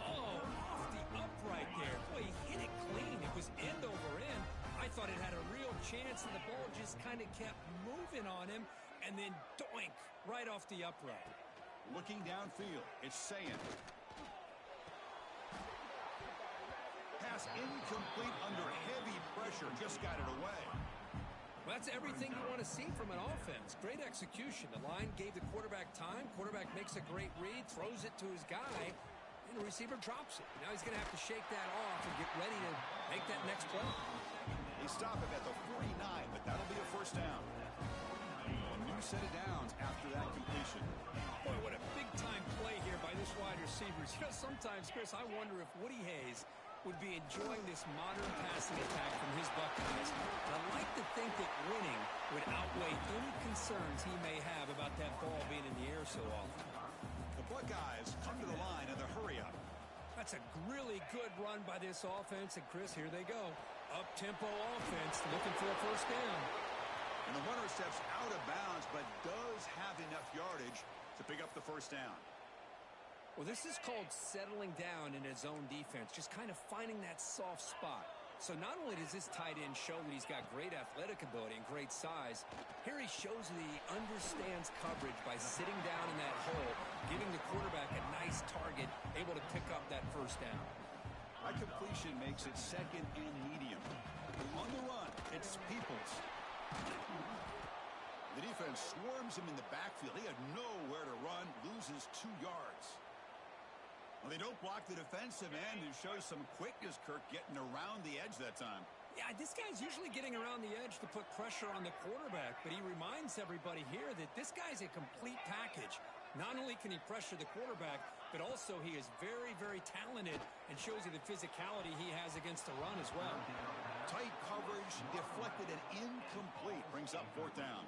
B: Oh, off the upright there. Boy, he hit it clean. It was end over end. I thought it had a real chance, and the ball just kind of kept moving on him, and then doink, right off the upright.
A: Looking downfield, it's Sayin. Pass incomplete under heavy pressure, just got it away.
B: Well, that's everything you want to see from an offense. Great execution. The line gave the quarterback time. Quarterback makes a great read, throws it to his guy, and the receiver drops it. Now he's going to have to shake that off and get ready to make that next play.
A: They stop him at the 49, but that'll be a first down. A new set of downs after that completion.
B: Boy, what a big-time play here by this wide receiver. You know, sometimes, Chris, I wonder if Woody Hayes would be enjoying this modern passing attack from his Buckeyes. I'd like to think that winning would outweigh any concerns he may have about that ball being in the air so often.
A: The Buckeyes come to the line in the hurry-up.
B: That's a really good run by this offense, and Chris, here they go. Up-tempo offense looking for a first down.
A: And the runner steps out of bounds, but does have enough yardage to pick up the first down.
B: Well, this is called settling down in his own defense, just kind of finding that soft spot. So not only does this tight end show that he's got great athletic ability and great size, here he shows that he understands coverage by sitting down in that hole, giving the quarterback a nice target, able to pick up that first down.
A: High completion makes it 2nd and medium. On the run, it's Peoples. The defense swarms him in the backfield. He had nowhere to run, loses 2 yards. Well, they don't block the defensive end, who shows some quickness, Kirk, getting around the edge that time.
B: Yeah, this guy's usually getting around the edge to put pressure on the quarterback, but he reminds everybody here that this guy's a complete package. Not only can he pressure the quarterback, but also he is very, very talented and shows you the physicality he has against the run as well.
A: Tight coverage, deflected and incomplete, brings up 4th down.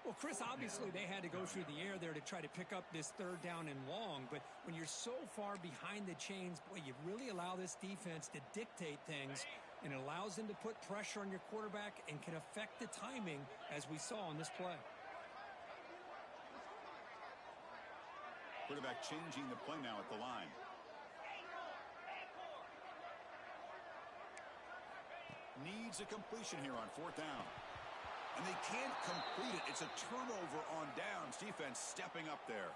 B: Well, Chris, obviously they had to go through the air there to try to pick up this 3rd down and long, but when you're so far behind the chains, boy, you really allow this defense to dictate things and it allows them to put pressure on your quarterback and can affect the timing, as we saw on this play.
A: Quarterback changing the play now at the line. Needs a completion here on 4th down. And they can't complete it. It's a turnover on downs. Defense stepping up there.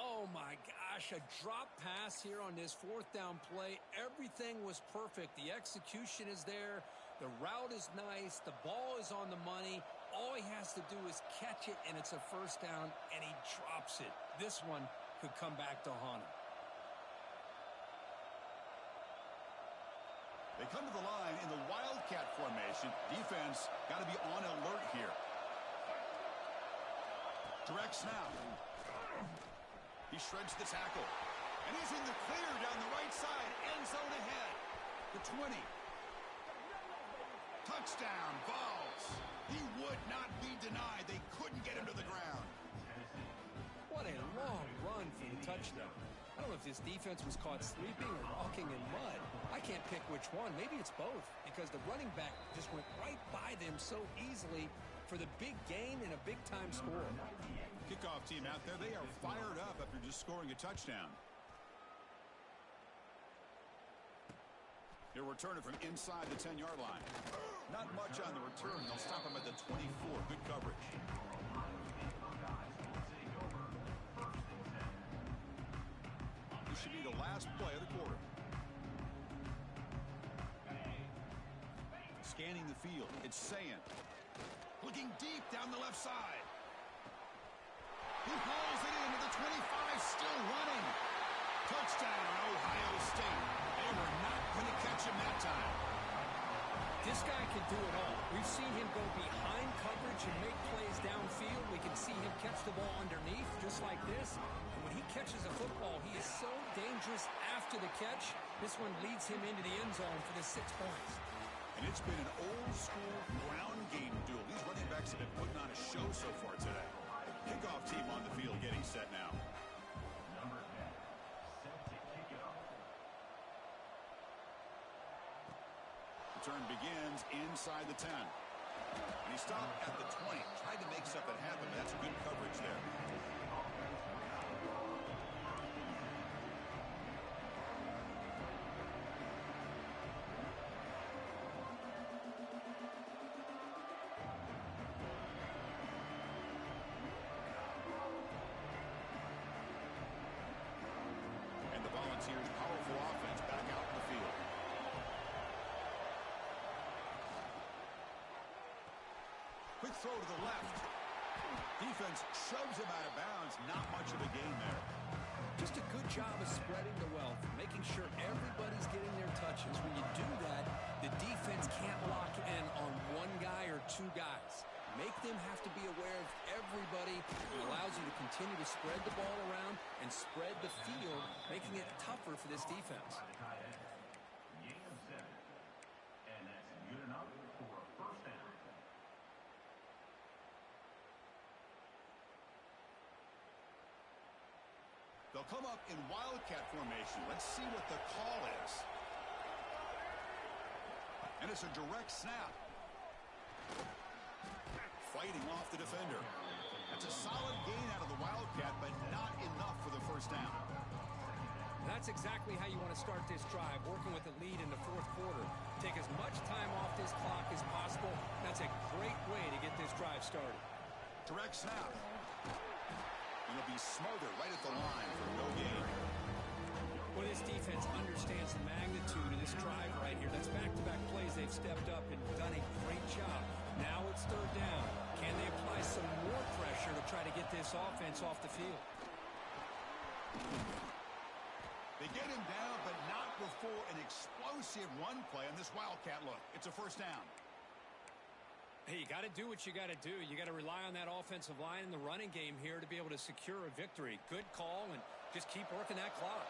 B: Oh, my gosh, a drop pass here on this 4th down play. Everything was perfect. The execution is there. The route is nice. The ball is on the money. All he has to do is catch it, and it's a 1st down, and he drops it. This one could come back to haunt him.
A: They come to the line in the Wildcat formation. Defense got to be on alert here. Direct snap. He shreds the tackle. And he's in the clear down the right side. End zone ahead. The 20. Touchdown, Vols. He would not be denied. They couldn't get him to the ground.
B: What a long run for the touchdown. I don't know if this defense was caught sleeping or walking in mud. I can't pick which one. Maybe it's both, because the running back just went right by them so easily for the big gain and a big-time score.
A: Kickoff team out there, they are fired up after just scoring a touchdown. He'll return it from inside the 10-yard line. Not much on the return. They'll stop him at the 24. Good coverage. This should be the last play of the quarter. Scanning the field. It's Sayin. Looking deep down the left side. He hauls it into the 25, still running. Touchdown, Ohio State. They were not going to catch him that time.
B: This guy can do it all. We've seen him go behind coverage and make plays downfield. We can see him catch the ball underneath, just like this. And when he catches a football, he is so dangerous after the catch. This one leads him into the end zone for the 6 points.
A: And it's been an old-school ground game duel. These running backs have been putting on a show so far today. Kickoff team on the field getting set now.
C: Number 10, set to kick it off.
A: Return begins inside the 10. And he stopped at the 20. Tried to make something happen, but that's good coverage there. Volunteers' powerful offense back out in the field. Quick throw to the left. Defense shoves him out of bounds. Not much of a gain there.
B: Just a good job of spreading the wealth, making sure everybody's getting their touches. When you do that, the defense can't lock in on one guy or two guys. Make them have to be aware of everybody. It allows you to continue to spread the ball around and spread the field, making it tougher for this defense.
C: Gain of 7. And that's good enough for a 1st down.
A: They'll come up in Wildcat formation. Let's see what the call is. And it's a direct snap. Fighting off the defender. That's a solid gain out of the Wildcat, but not enough for the 1st down.
B: That's exactly how you want to start this drive, working with a lead in the 4th quarter. Take as much time off this clock as possible. That's a great way to get this drive started.
A: Direct snap. And it'll be smothered right at the line for no gain.
B: Well, this defense understands the magnitude of this drive right here. That's back-to-back plays. They've stepped up and done a great job. Now it's 3rd down. Can they apply some more pressure to try to get this offense off the field?
A: They get him down, but not before an explosive run play on this Wildcat look. It's a 1st down.
B: Hey, you got to do what you got to do. You got to rely on that offensive line in the running game here to be able to secure a victory. Good call, and just keep working that clock.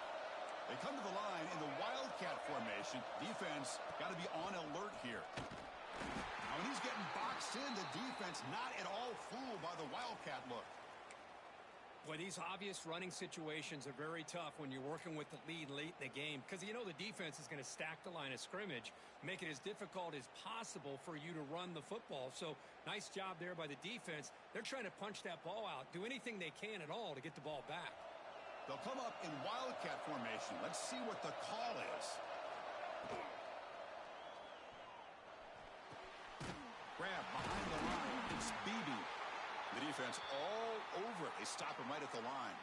A: They come to the line in the Wildcat formation. Defense got to be on alert here. Now, when he's getting boxed in, the defense not at all fooled by the Wildcat look.
B: Boy, these obvious running situations are very tough when you're working with the lead late in the game because you know the defense is going to stack the line of scrimmage, make it as difficult as possible for you to run the football. So nice job there by the defense. They're trying to punch that ball out, do anything they can at all to get the ball back.
A: They'll come up in wildcat formation. Let's see what the call is. Grab behind the line. It's Beebe. The defense all over it. They stop him right at the line.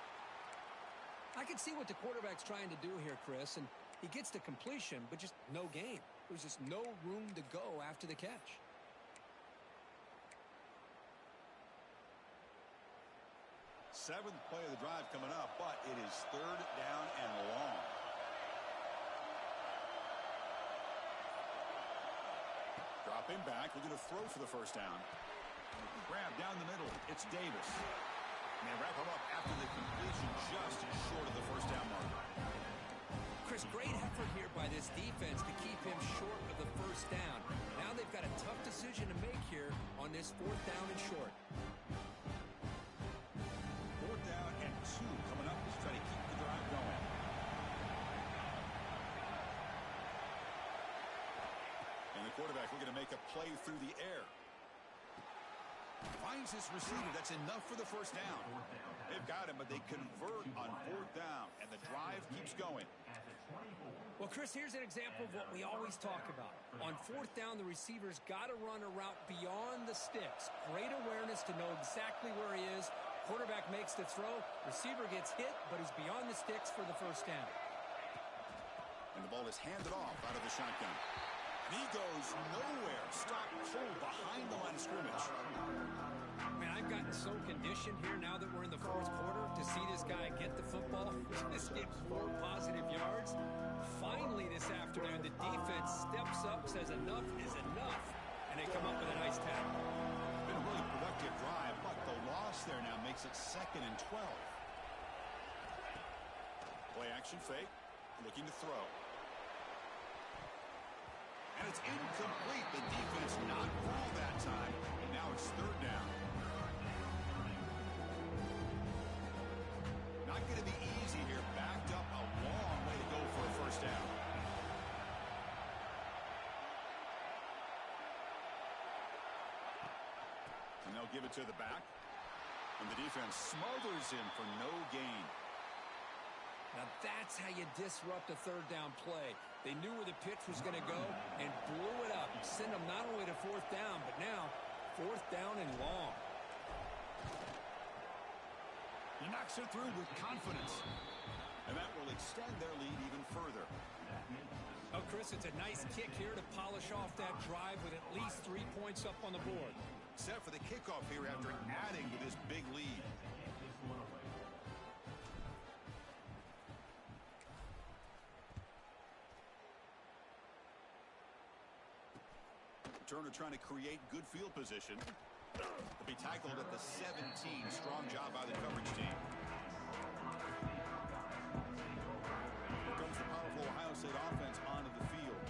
B: I can see what the quarterback's trying to do here, Chris, and he gets the completion, but just no gain. There's just no room to go after the catch.
A: Seventh play of the drive coming up, but it is third down and long. Dropping back, looking to throw for the first down. Grab down the middle. It's Davis. And they wrap him up after the completion, just short of the first down mark.
B: Chris, great effort here by this defense to keep him short of the first down. Now they've got a tough decision to make here on this fourth down and short.
A: Fourth down and 2 coming up to try to keep the drive going. And the quarterback looking to make a play through the air. Finds his receiver. That's enough for the first down. They've got him, but they convert on fourth down, and the drive keeps going.
B: Well, Chris, here's an example of what we always talk about. On fourth down, the receiver's got to run a route beyond the sticks. Great awareness to know exactly where he is. Quarterback makes the throw. Receiver gets hit, but is beyond the sticks for the first down.
A: And the ball is handed off out of the shotgun. He goes nowhere. Stop cold behind the line of scrimmage.
B: Man, I've gotten so conditioned here now that we're in the fourth quarter to see this guy get the football. This gets 4 positive yards. Finally this afternoon, the defense steps up, says enough is enough, and they come up with a nice tackle.
A: Been a really productive drive, but the loss there now makes it 2nd and 12. Play action fake, looking to throw. And it's incomplete. The defense not fooled that time. And now it's third down. Not going to be easy here. Backed up a long way to go for a first down. And they'll give it to the back. And the defense smothers him for no gain.
B: Now that's how you disrupt a third down play. They knew where the pitch was going to go and blew it up. Send them not only to fourth down, but now fourth down and long.
A: He knocks it through with confidence. And that will extend their lead even further.
B: Oh, Chris, it's a nice kick here to polish off that drive with at least 3 points up on the board.
A: Set for the kickoff here after adding to this big lead. Turner trying to create good field position. Will be tackled at the 17. Strong job by the coverage team. Here comes the powerful Ohio State offense onto the field.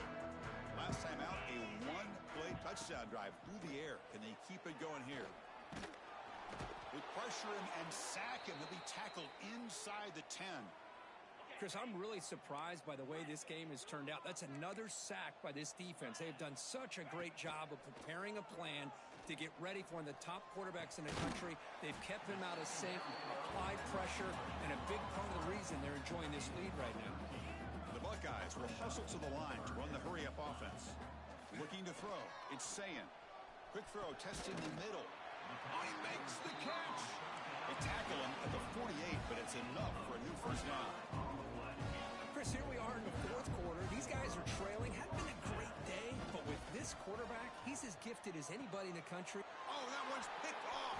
A: Last time out, a one-play touchdown drive through the air. Can they keep it going here? They pressure him and sack him. He'll be tackled inside the 10.
B: Chris, I'm really surprised by the way this game has turned out. That's another sack by this defense. They've done such a great job of preparing a plan to get ready for one of the top quarterbacks in the country. They've kept him out of sync, applied pressure, and a big part of the reason they're enjoying this lead right now.
A: The Buckeyes will hustle to the line to run the hurry-up offense. Looking to throw. It's Sayin. Quick throw, testing the middle. Oh, he makes the catch. They tackle him at the 48, but it's enough for a new first down.
B: Chris, here we are in the fourth quarter. These guys are trailing. Hadn't been a great day, but with this quarterback, he's as gifted as anybody in the country.
A: Oh, that one's picked off.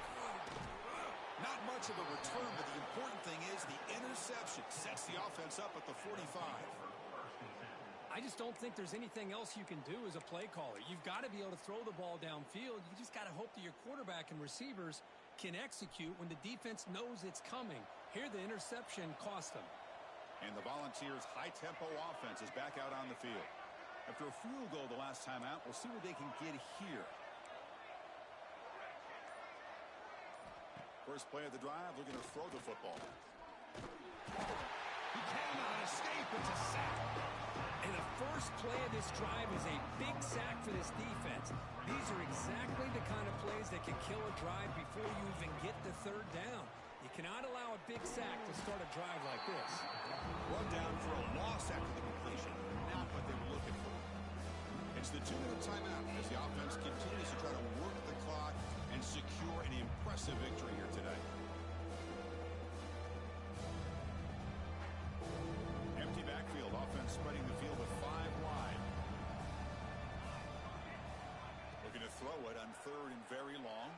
A: Not much of a return, but the important thing is the interception sets the offense up at the 45.
B: I just don't think there's anything else you can do as a play caller. You've got to be able to throw the ball downfield. You just got to hope that your quarterback and receivers can execute when the defense knows it's coming. Here, the interception cost them.
A: And the Volunteers' high-tempo offense is back out on the field. After a field goal the last time out, we'll see what they can get here. First play of the drive, looking to throw the football.
B: He cannot escape. It's a sack. And the first play of this drive is a big sack for this defense. These are exactly the kind of plays that can kill a drive before you even get the third down. You cannot allow a big sack to start a drive like this.
A: Brought down for a loss after the completion. Not what they were looking for. It's the 2-minute timeout as the offense continues to try to work the clock and secure an impressive victory here today. Empty backfield, offense spreading the field with 5 wide. Looking to throw it on 3rd and very long.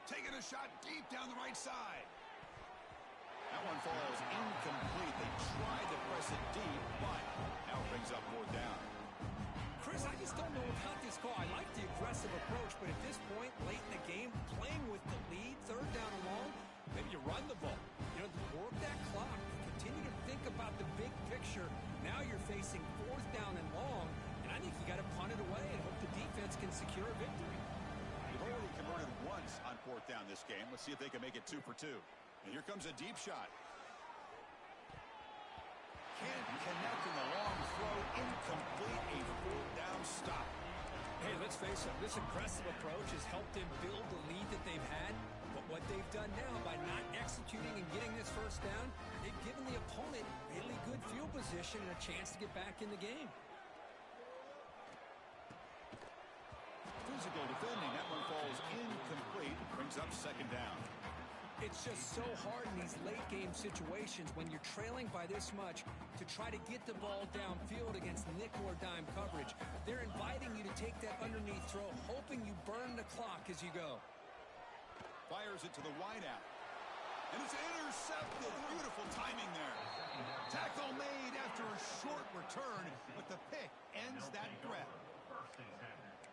A: Taking a shot deep down the right side. That one falls incomplete. They tried to press it deep, but now it brings up 4th down.
B: Chris, I just don't know about this call. I like the aggressive approach, but at this point, late in the game, playing with the lead, 3rd down and long, maybe you run the ball. You know, work that clock. Continue to think about the big picture. Now you're facing 4th down and long, and I think you got to punt it away and hope the defense can secure a victory.
A: They've already converted once on 4th down this game. Let's see if they can make it 2 for 2. And here comes a deep shot. Can't connect in the long throw. Incomplete. A 4th down stop.
B: Hey, let's face it. This aggressive approach has helped them build the lead that they've had. But what they've done now by not executing and getting this 1st down, they've given the opponent really good field position and a chance to get back in the game.
A: Physical defending. That one falls incomplete. Brings up 2nd down.
B: It's just so hard in these late-game situations when you're trailing by this much to try to get the ball downfield against nickel or dime coverage. They're inviting you to take that underneath throw, hoping you burn the clock as you go.
A: Fires it to the wideout. And it's intercepted. Beautiful timing there. Tackle made after a short return, but the pick ends that threat.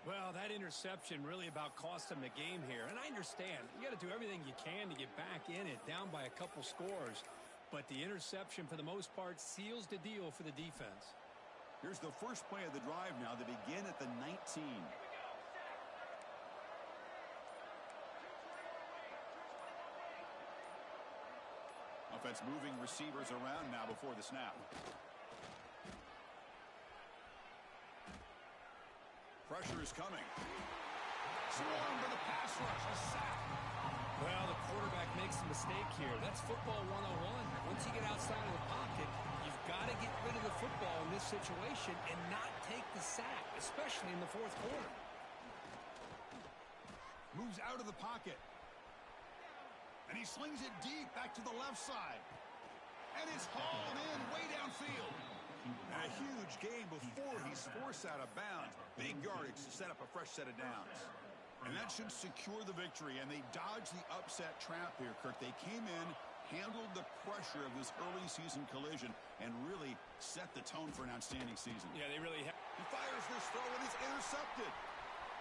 B: Well, that interception really about cost them the game here. And I understand. You got to do everything you can to get back in it, down by a couple scores. But the interception, for the most part, seals the deal for the defense.
A: Here's the first play of the drive now. They begin at the 19. Offense moving receivers around now before the snap. Pressure is coming. Swarmed by the pass rush. A sack.
B: Well, the quarterback makes a mistake here. That's football 101. Once you get outside of the pocket, you've got to get rid of the football in this situation and not take the sack, especially in the 4th quarter.
A: Moves out of the pocket. And he slings it deep back to the left side. And it's hauled in way downfield. And a huge gain before he's forced out of bounds. Big yardage to set up a fresh set of downs. And that should secure the victory. And they dodged the upset trap here, Kirk. They came in, handled the pressure of this early season collision, and really set the tone for an outstanding season.
B: Yeah, they really have.
A: He fires this throw, and it's intercepted.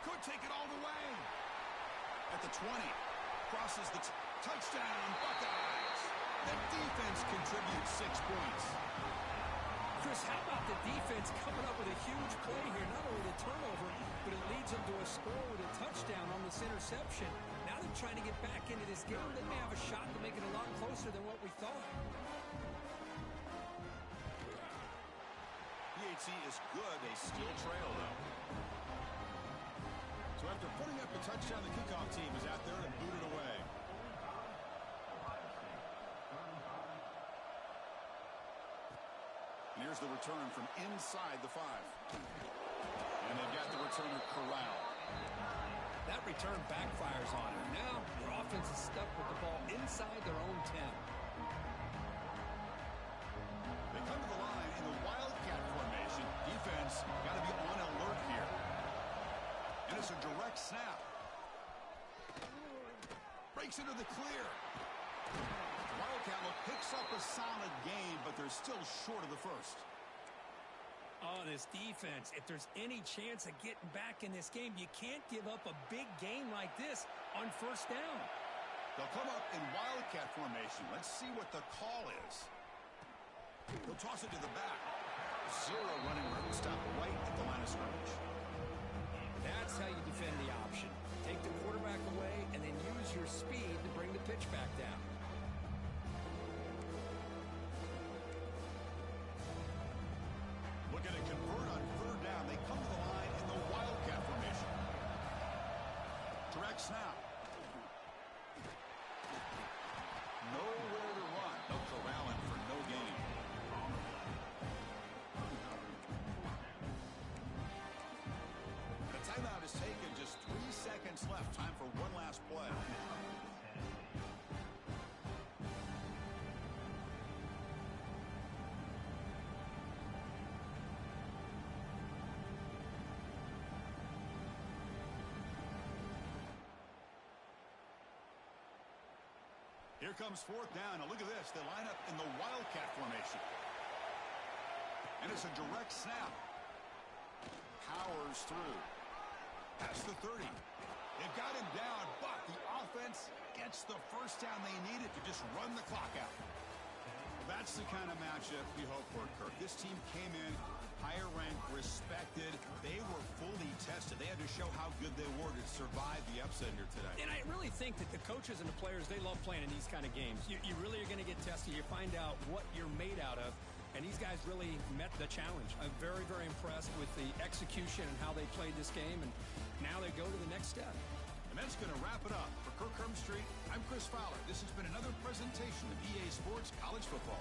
A: Could take it all the way. At the 20. Crosses the touchdown, Buckeyes. The defense contributes 6 points.
B: Chris, how about the defense coming up with a huge play here? Not only the turnover, but it leads them to a score with a touchdown on this interception. Now they're trying to get back into this game. They may have a shot to make it a lot closer than what we thought.
A: PHC is good. They still trail, though. So after putting up a touchdown, the kickoff team is out there and booted away. And here's the return from inside the 5. And they've got the return to Corral.
B: That return backfires on him. Now their offense is stuck with the ball inside their own 10.
A: They come to the line in the Wildcat formation. Defense got to be on alert here. And it's a direct snap. Breaks into the clear. Wildcat picks up a solid game, but they're still short of the first.
B: Oh, this defense, if there's any chance of getting back in this game, you can't give up a big game like this on 1st down.
A: They'll come up in Wildcat formation. Let's see what the call is. He'll toss it to the back. 0 running room. Stop right at the line of scrimmage.
B: That's how you defend the option. Take the quarterback away and then use your speed to bring the pitch back down.
A: Looking to convert on third down. They come to the line in the Wildcat formation. Direct snap. Nowhere to run. No corralling for no gain. The timeout is taken. Just 3 seconds left. Time for one last play. Here comes fourth down. Now look at this. They line up in the Wildcat formation. And it's a direct snap. Powers through. Past the 30. They've got him down, but the offense gets the first down they needed to just run the clock out. That's the kind of matchup we hope for, Kirk. This team came in higher ranked, respected. They were fully tested. They had to show how good they were to survive the upset here today.
B: And I really think that the coaches and the players, they love playing in these kind of games. You really are going to get tested. You find out what you're made out of. And these guys really met the challenge. I'm very, very impressed with the execution and how they played this game. And now they go to the next step.
A: And that's going to wrap it up. For Kirk Herbstreit, I'm Chris Fowler. This has been another presentation of EA Sports College Football.